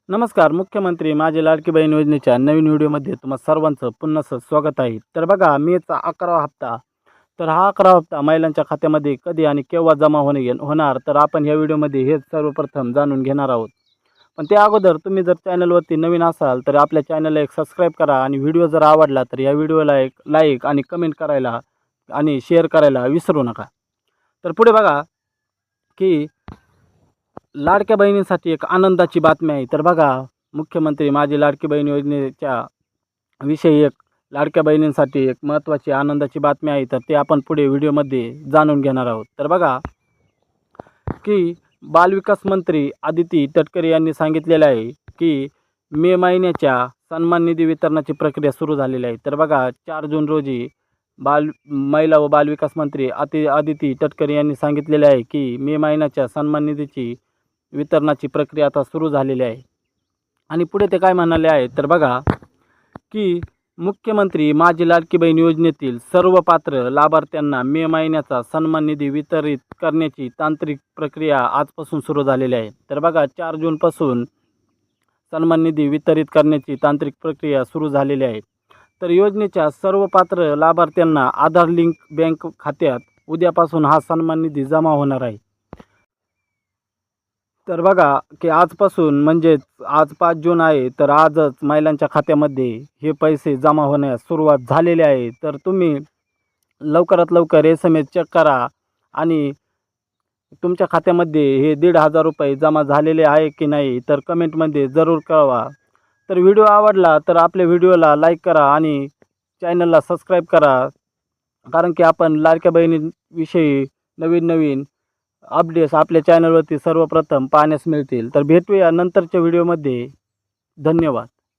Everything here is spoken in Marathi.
नमस्कार. मुख्यमंत्री माझी लाडकी बहीण योजनेच्या नवीन व्हिडिओमध्ये तुम्हा सर्वांचं पुन्हा स्वागत आहे. तर बघा, मेचा 11वा हप्ता. तर हा 11वा हप्ता महिलांच्या खात्यामध्ये कधी आणि केव्हा जमा होणार, तर आपण या व्हिडिओमध्ये हेच सर्वप्रथम जाणून घेणार आहोत. पण त्या अगोदर तुम्ही जर चॅनलवरती नवीन असाल तर आपल्या चॅनलला एक सबस्क्राईब करा आणि व्हिडिओ जर आवडला तर या व्हिडिओला एक लाईक आणि कमेंट करायला आणि शेअर करायला विसरू नका. तर पुढे बघा की लाडक्या बहिणींसाठी एक आनंदाची बातमी आहे. तर बघा, मुख्यमंत्री माझी लाडकी बहीण योजनेच्या विषयी एक लाडक्या बहिणींसाठी एक महत्त्वाची आनंदाची बातमी आहे. तर ते आपण पुढे व्हिडिओमध्ये जाणून घेणार आहोत. तर बघा की बालविकास मंत्री आदिती तटकरे यांनी सांगितलेलं आहे की मे महिन्याच्या सन्मान निधी वितरणाची प्रक्रिया सुरू झालेली आहे. तर बघा, 4 जून रोजी महिला व बालविकास मंत्री आदिती तटकरे यांनी सांगितलेले आहे की मे महिन्याच्या सन्मान निधीची वितरणाची प्रक्रिया आता सुरू झालेली आहे. आणि पुढे ते काय म्हणाले आहेत, तर बघा की मुख्यमंत्री माझी लाडकी बहीण योजनेतील सर्व पात्र लाभार्थ्यांना मे महिन्याचा सन्मान निधी वितरित करण्याची तांत्रिक प्रक्रिया आजपासून सुरू झालेली आहे. तर बघा, 4 जूनपासून सन्मान निधी वितरित करण्याची तांत्रिक प्रक्रिया सुरू झालेली आहे. तर योजनेच्या सर्व पात्र लाभार्थ्यांना आधार लिंक बँक खात्यात उद्यापासून हा सन्मान निधी जमा होणार आहे. तर बघा की आजपासून म्हणजेच आज 5 जून आहे, तर आजच महिलांच्या खात्यामध्ये हे पैसे जमा होण्यास सुरुवात झालेली आहे. तर तुम्ही लवकरात लवकर SMS चेक करा आणि तुमच्या खात्यामध्ये हे ₹1,500 जमा झालेले आहे की नाही, तर कमेंटमध्ये जरूर कळवा. तर व्हिडिओ आवडला तर आपल्या व्हिडिओला लाईक करा आणि चॅनलला सबस्क्राईब करा, कारण की आपण लाडक्या बहिणींविषयी नवीन नवीन अपडेट्स आपल्या चॅनलवरती सर्वप्रथम पाहण्यास मिळतील. तर भेटूया नंतरच्या व्हिडिओमध्ये. धन्यवाद.